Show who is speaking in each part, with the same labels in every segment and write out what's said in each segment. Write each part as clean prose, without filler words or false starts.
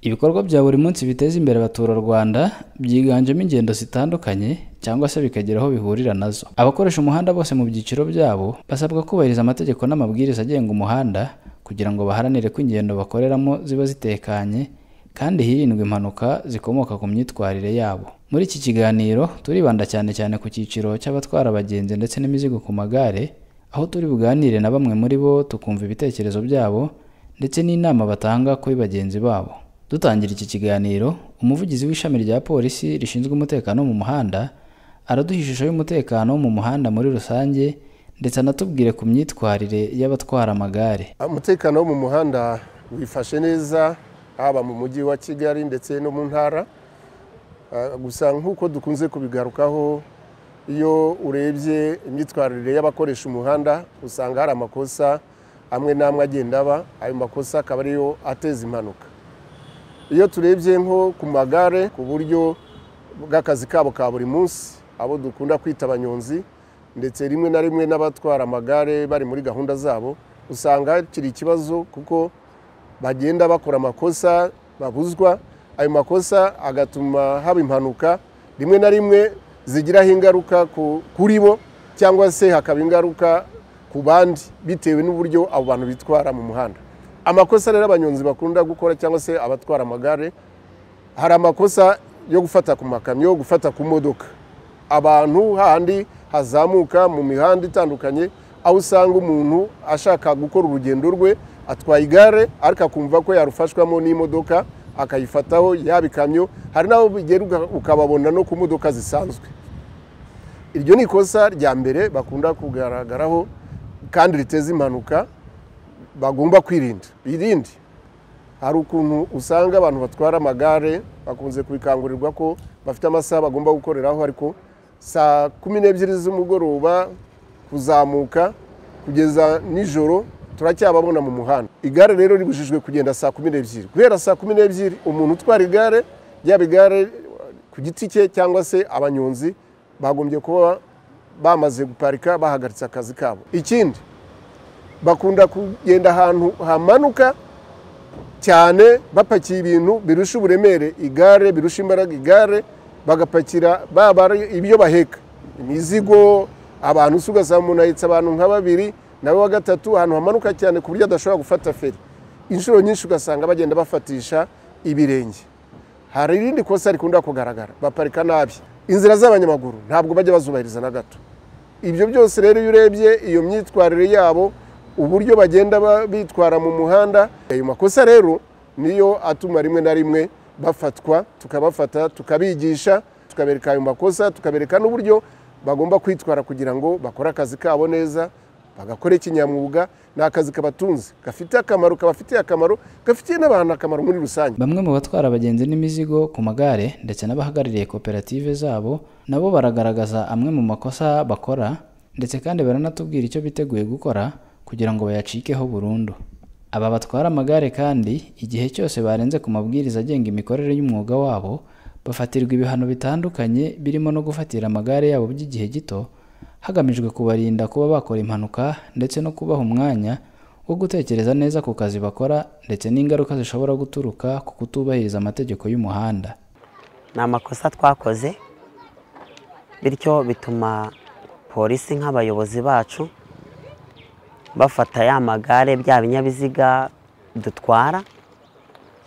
Speaker 1: Ibikorwa bya buri munsi biteza imbere abaturarwanda byiganjemo ingendo zitandukanye cyangwa se bikagira aho bihurira nazo. Abakoresha umuhanda bose mu byiciro byabo basabwa kubahiriza amategeko n'amabwiriza agenga umuhanda kugira ngo baharanire ko ingendo bakoreramo ziba zitekanye kandi hirindwe impanuka zikomoka ku myitwarire yabo. Muri iki kiganiro turibanda cyane ku cyiciro cy'abatwara abagenzi ndetse n'imizigo ku magare, aho turi buganire na bamwe muri bo tukumva ibitekerezo byabo ndetse n'inama batanga kuri bagenzi babo. Dutangira iki kiganiro, umuvugizi w'ishami rya polisi rishinzwe umutekano mu muhanda araduha ishusho y'umutekano mu muhanda muri rusange ndetse anatubwire ku myitwarire y'abatwara amagare.
Speaker 2: Umutekano wo mu muhanda wifashe neza haba mu mujyi wa Kigali ndetse no mu ntara. Gusa nk'uko dukunze kubigarukaho, iyo urebye imyitwarire y'abakoresha umuhanda usanga hari amakosa amwe n'amwe agenda aba, ayo makosa akaba ariyo ateza impanuka. Iyo turebye nko ku magare ku buryo bw'akazi kabo ka buri munsi, abo dukunda kwita abanyonzi ndetse rimwe na rimwe n'abatwara amagare bari muri gahunda zabo, usanga kiri ikibazo kuko bagenda bakora amakosa babuzwa. Ayo makosa agatuma haba impanuka rimwe na rimwe zigiraho ingaruka kuri bo cyangwa se hakaba ingaruka ku bandi bitewe n'uburyo abo bantu bitwara mu muhanda. Amakosa rero abanyonzi bakunda gukora cyangwa se abatwara amagare, hari amakosa yo gufata ku makamyo, gufata ku modoka. Abantu handi hazamuka mu mihanda itandukanye, aho usanga umuntu ashaka gukora urugendo rwe atwaye igare ariko akumva ko yarufashwamo n'imodoka akayifataho yaba ikamyo, hari naho bigera ukababona no ku modoka zisanzwe. Iryo ni ikosa rya mbere bakunda kugaragaraho kandi riteza impanuka bagomba kwirinda. Irindi, hari ukuntu usanga abantu batwara amagare bakunze kubikangurirwa ko bafite amasaha bagomba gukoreraho, ariko saa 12 z'umugoroba kuzamuka kugeza nijoro turacyababona mu muhanda. Igare rero ribujijwe kugenda saa 12. Guhera saa 12 umuntu utwara igare, yaba igare ku giti cye cyangwa se abanyonzi, bagombye kuba bamaze guparika bahagaritse akazi kabo. Ikindi, bakunda kugenda ahantu hamanuka cyane bapakiye ibintu birusha uburemere igare, birusha imbaraga igare, bagapakira ibyo baheka, imizigo. Abantu ugasanga umuntu ahetse abantu nka 2 nawe wa gatatu, ahantu hamanuka cyane ku buryo adashobora gufata feri. Inshuro nyinshi ugasanga bagenda bafatisha ibirenge. Hari irindi kosa rikunda kugaragara, baparika nabi. Inzira z'abanyamaguru ntabwo bajya bazubahiriza na gato. Ibyo byose rero iyo urebye iyo myitwarire yabo, uburyo bagenda bitwara mu muhanda, ayo makosa rero niyo atuma rimwe na rimwe bafatwa, tukabafata tukabigisha, tukabereka ayo makosa, tukabereka n'uburyo bagomba kwitwara kugira ngo bakore akazi kabo neza, bagakore kinyamwuga. N'akazi kabatunze gafite akamaro, kabafitiye akamaro, gafitiye n'abantu akamaro muri rusange.
Speaker 1: Bamwe mu batwara abagenzi n'imizigo ku magare ndetse n'abahagarariye koperative zabo nabo baragaragaza amwe mu makosa bakora ndetse kandi baranatubwira icyo biteguye gukora kugira ngo bayacikeho burundu. Aba batwara amagare kandi igihe cyose barenze ku mabwiriza agenga imikorere y'umwuga wabo bafatirwa ibihano bitandukanye, birimo no gufatira amagare yabo by'igihe gito hagamijwe kubarinda kuba bakora impanuka ndetse no kubaha umwanya wo gutekereza neza ku kazi bakora ndetse n'ingaruka zishobora guturuka ku kutubahiriza amategeko y'umuhanda.
Speaker 3: Ni amakosa twakoze, bityo bituma polisi nk'abayobozi bacu bafata ya magare bya binyabiziga dutwara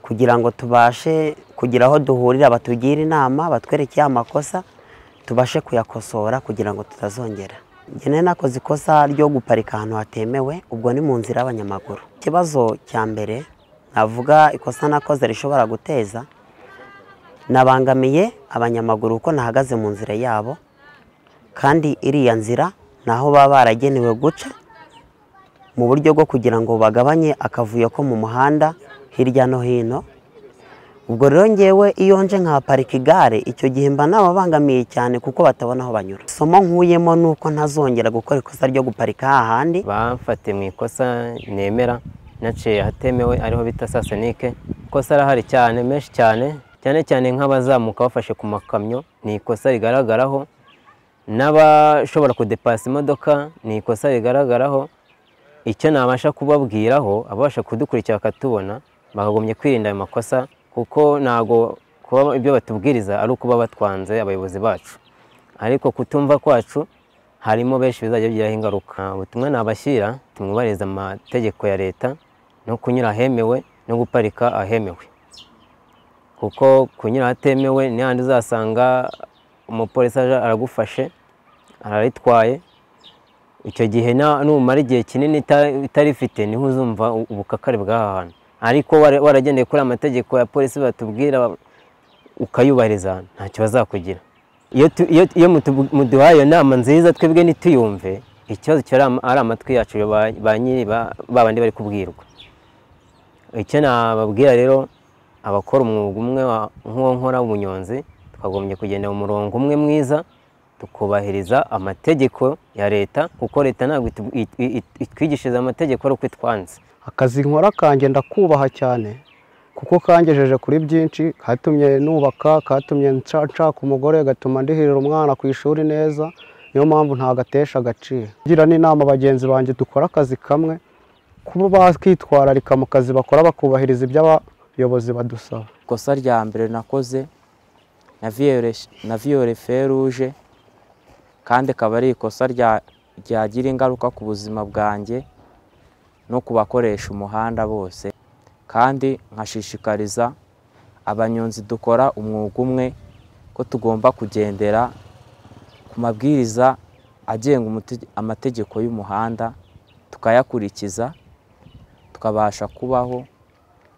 Speaker 3: kugira ngo tubashe kugira aho duhurira, batugira inama, batwereke ya makosa tubashe kuyakosora kugira ngo tutazongera. Njye nakoze ikosa ryo guparika ahantu hatemewe, ubwo ni mu nzira y'abanyamaguru. Ikibazo cya mbere navuga ikosa nakoze rishobora guteza, nabangamiye abanyamaguru uko nahagaze mu nzira yabo, kandi iriya nzira naho baba baragenewe guca mu buryo bwo kugira ngo bagabanye akavuyo ko mu muhanda hirya no hino. Ubwo rero ngewe iyo nje nkaparika igare, icyo gihe mba nababangamiye cyane kuko batabona aho banyura. Somo nkuyemo nuko ntazongera gukora ikosa ryo guparika hahandi.
Speaker 4: Bamfate mu ikosa nemera, naciye hatemewe ariho bita Sasanike. Ikosa arahari cyane, menshi cyane nk'abazamuka bafashe ku makamyo, ni ikosa rigaragaraho. N'abashobora kudepasa imodoka, ni ikosa rigaragaraho. Icyo nabasha kubabwiraho, abasha kudukurikira bakatubona, bakagombye kwirinda ayo makosa kuko ntago kuba ibyo batubwiriza ari ukuba batwanze abayobozi bacu, ariko kutumva kwacu harimo benshi bizajya bigiraho ingaruka. Ubutumwa nabashyira, tumwubahirize amategeko ya leta no kunyura ahemewe no guparika ahemewe, kuko kunyura ahatemewe ni handi uzasanga umupolisi aragufashe araritwaye. Icyo gihe numara igihe kinini itarifite niho uzumva ubukakare bw'aha hantu, ariko waragendeye kuri amategeko ya polisi batubwira ukayubahiriza ntacyo bazakugira. Iyo muduhaye iyo nama nziza twebwe ntituyumve, ikibazo ari amatwi yacu babandi bari kubwirwa. Icyo nababwira rero, abakora umwuga umwe nk'uwo nkora w'ubunyonzi, twagombye kugenda mu murongo umwe mwiza, tukubahiriza amategeko ya leta, kuko leta ntabwo itwigishiriza amategeko ari uko itwanze.
Speaker 5: Akazi nkora kanjye ndakubaha cyane, kuko kangejeje kuri byinshi, katumye nubaka, katumye nshaka umugore, gatuma ndihirira umwana ku ishuri neza. Niyo mpamvu ntagatesha agaciro. Ngira n'inama bagenzi banjye dukora akazi kamwe, kuba bakitwararika mu kazi bakora bakubahiriza ibyo abayobozi badusaba.
Speaker 6: Ikosa rya mbere nakoze na viyore feruje, kandi akaba ari ikosa ryagira ingaruka ku buzima bwanjye no ku bakoresha umuhanda bose. Kandi nkashishikariza abanyonzi dukora umwuga umwe ko tugomba kugendera ku mabwiriza agenga amategeko y'umuhanda, tukayakurikiza, tukabasha kubaho,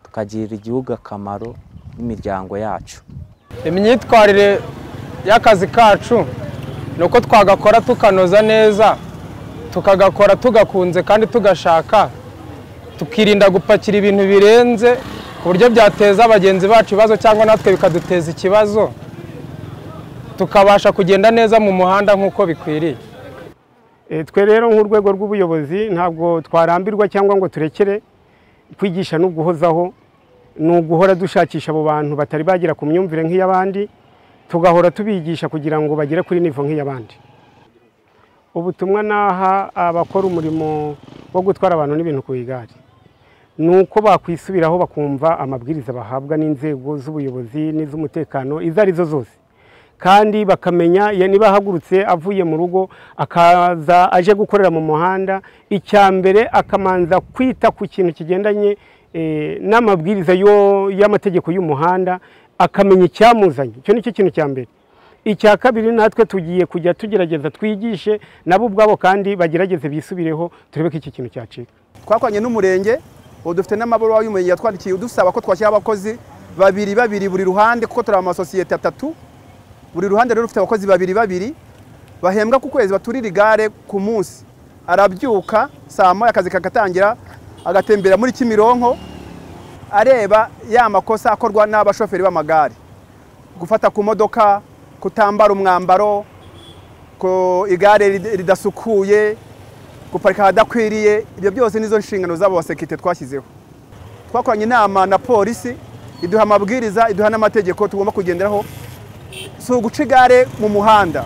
Speaker 6: tukagirira igihugu akamaro n'imiryango yacu.
Speaker 7: Imyitwarire y'akazi kacu ni uko twagakora tukanoza neza, tukagakora tugakunze kandi tugashaka, tukirinda gupakira ibintu birenze ku buryo byateza abagenzi bacu ibibazo cyangwa natwe bikaduteza ikibazo, tukabasha kugenda neza mu muhanda nk'uko bikwiriye.
Speaker 5: Twe rero nk'urwego rw'ubuyobozi ntabwo twarambirwa cyangwa ngo turekere kwigisha no guhozaho, ni uguhora dushakisha abo bantu batari bagira ku myumvire nk'iy'abandi, tugahora tubigisha kugira ngo bagere kuri nivo nk'iy'abandi. Ubutumwa naha abakora umurimo wo gutwara abantu n'ibintu ku igare, ni uko bakwisubiraho bakumva amabwiriza bahabwa n'inzego z'ubuyobozi n'iz'umutekano izo arizo zose, kandi bakamenya niba ahagurutse avuye mu rugo akaza aje gukorera mu muhanda, icya mbere akamanza kwita ku kintu kigendanye n'amabwiriza y'amategeko y'umuhanda, akamenya icyamuzanye. Icyo ni cyo kintu cya mbere. Icya kabiri, natwe tugiye kujya tugerageza twigishe nabo ubwabo kandi bagerageze bisubireho, turebe ko iki kintu cyacika.
Speaker 8: Twakoranye n'umurenge, dufite n'amabaruwa y'umurenge yatwandikiye udusaba ko twashyira abakozi babiri buri ruhande, kuko turi amasosiyete atatu. Buri ruhande rero rufite abakozi babiri bahembwa ku kwezi, baturira igare ku munsi. Arabyuka saa moya akazi kagatangira, agatembera muri Kimironko areba ya makosa akorwa n'abashoferi b'amagare, gufata ku modoka, kutambara umwambaro, ko igare ridasukuye, guparika ahadakwiriye. Ibyo byose nizo nshingano z'abo basekirite twashyizeho. Twakoranye inama na polisi, iduha amabwiriza, iduha n'amategeko tugomba kugenderaho. Si uguca igare mu muhanda,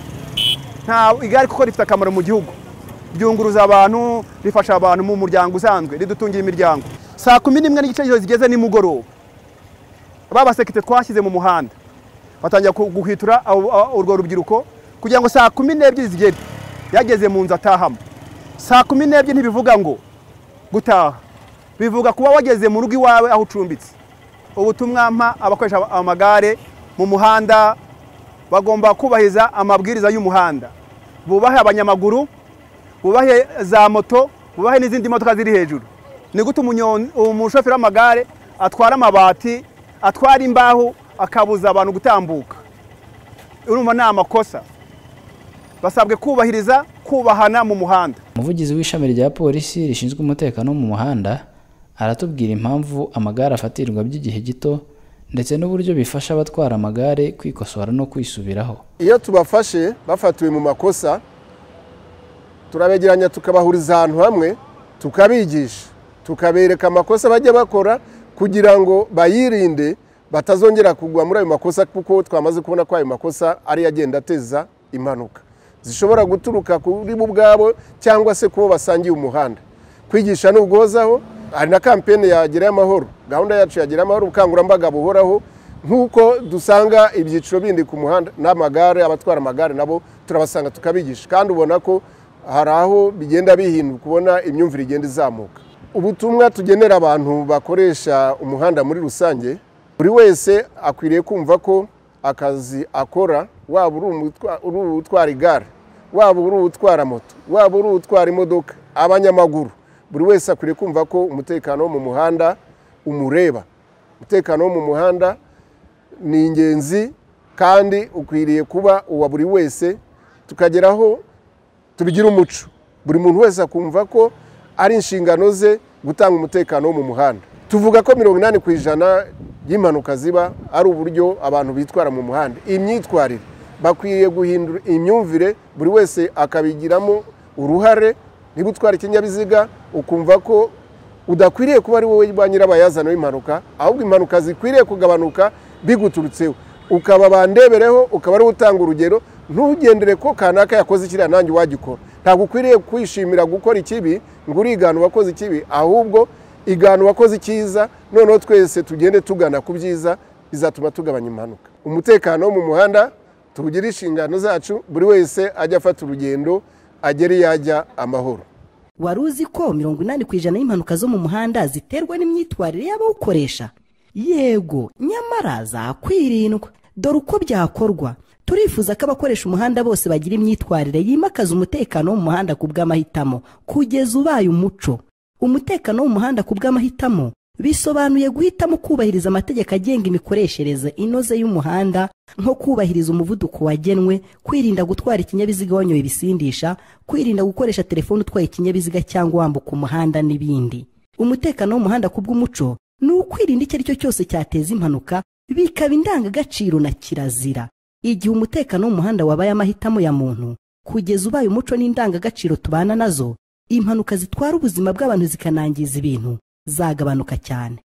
Speaker 8: nta igare kuko rifite akamaro mu gihugu, ryunguruza abantu, rifasha abantu mu muryango usanzwe, ridutungira imiryango. Saa 11 n'igice zigeze nimugoroba, abasekirite twashyize mu muhanda batangira guhitura urwo rubyiruko kugira ngo saa 12 zigere yageze mu nzu atahamo. Saa 12 ntibivuga ngo gutaha, bivuga kuba wageze mu rugo iwawe aho ucumbitse. Ubutumwa mpa abakoresha amagare mu muhanda, bagomba kubahiriza amabwiriza y'umuhanda, bubahe abanyamaguru, bubahe za moto, bubahe n'izindi modoka ziri hejuru. Ni gute umushoferi w'amagare atwara amabati, atwara imbaho, akabuza abantu gutambuka? Urumva ni amakosa. Basabwe kubahiriza, kubahana mu muhanda.
Speaker 1: Umuvugizi w'ishami rya polisi rishinzwe umutekano mu muhanda aratubwira impamvu amagare afatirwa by'igihe gito, ndetse n'uburyo bifasha abatwara amagare kwikosora no kwisubiraho.
Speaker 2: Iyo tubafashe bafatiwe mu makosa, turabegeranya tukabahuriza ahantu hamwe, tukabigisha, tukabereka amakosa bajya bakora kugira ngo bayirinde, batazongera kugwa muri ayo makosa, kuko twamaze kubona ko ayo makosa ari agenda ateza impanuka zishobora guturuka kuri bo ubwabo cyangwa se kubo basangiye umuhanda. Kwigisha n'uguhozaho, hari na kampeni ya Gerayo Amahoro, gahunda yacu ya Gerayo Amahoro, ubukangurambaga buhoraho nk'uko dusanga ibyiciro bindi ku muhanda n'amagare, abatwara amagare nabo turabasanga tukabigisha, kandi ubona ko hari aho bigenda bihinduka, kubona imyumvire igenda izamuka. Ubutumwa tugenera abantu bakoresha umuhanda muri rusange, buri wese akwiriye kumva ko akazi akora, waba uri utwara igare, waba uri utwara moto, waba uri utwara imodoka, abanyamaguru, buri wese akwiriye kumva ko umutekano wo mu muhanda umureba. Umutekano wo mu muhanda ni ingenzi kandi ukwiriye kuba uwa buri wese, tukageraho tubigira umuco, buri muntu wese akumva ko ari inshingano ze gutanga umutekano wo mu muhanda. Tuvuga ko 80% y'impanuka ziba ari uburyo abantu bitwara mu muhanda. Imyitwarire bakwiriye guhindura imyumvire, buri wese akabigiramo uruhare. Niba utwara ikinyabiziga ukumva ko udakwiriye kuba ari wowe ba nyirabayazana w'impanuka, ahubwo impanuka zikwiriye kugabanuka biguturutseho, ukaba bandebereho, ukaba ari utanga urugero, ntugendere ko kanaka yakoze ikiriya nanjye wagikora. Ntabwo ukwiriye kwishimira gukora ikibi ngo urigana wakoze ikibi, ahubwo igana wakoze icyiza, noneho twese tugende tugana ku byiza, bizatuma tugabanya impanuka. Umutekano wo mu muhanda tugira inshingano zacu, buri wese ajya afata urugendo agere yajya amahoro.
Speaker 9: Wari uzi ko 80% y'impanuka zo mu muhanda ziterwa n'imyitwarire y'abawukoresha? Yego, nyamara zakwirindwa. Dore uko byakorwa. Turifuza ko abakoresha umuhanda bose bagira imyitwarire yimakaza umutekano wo mu muhanda ku bw'amahitamo, kugeza ubaye umuco. Umutekano wo mu muhanda ku bw'amahitamo bisobanuye guhitamo kubahiriza amategeko agenga imikoreshereze inoze y'umuhanda, nko kubahiriza umuvuduko wagenwe, kwirinda gutwara ikinyabiziga wanyoye ibisindisha, kwirinda gukoresha telefone utwaye ikinyabiziga cyangwa wambuka umuhanda n'ibindi. Umutekano wo mu muhanda ku bw'umuco ni ukwirinda icyo ari cyo cyose cyateza impanuka, bikaba indangagaciro na kirazira. Igihe umutekano wo mu muhanda wabaye amahitamo ya muntu, kugeza ubaye umuco n'indangagaciro tubana nazo, impanuka zitwara ubuzima bw'abantu zikanangiza ibintu zagabanuka cyane.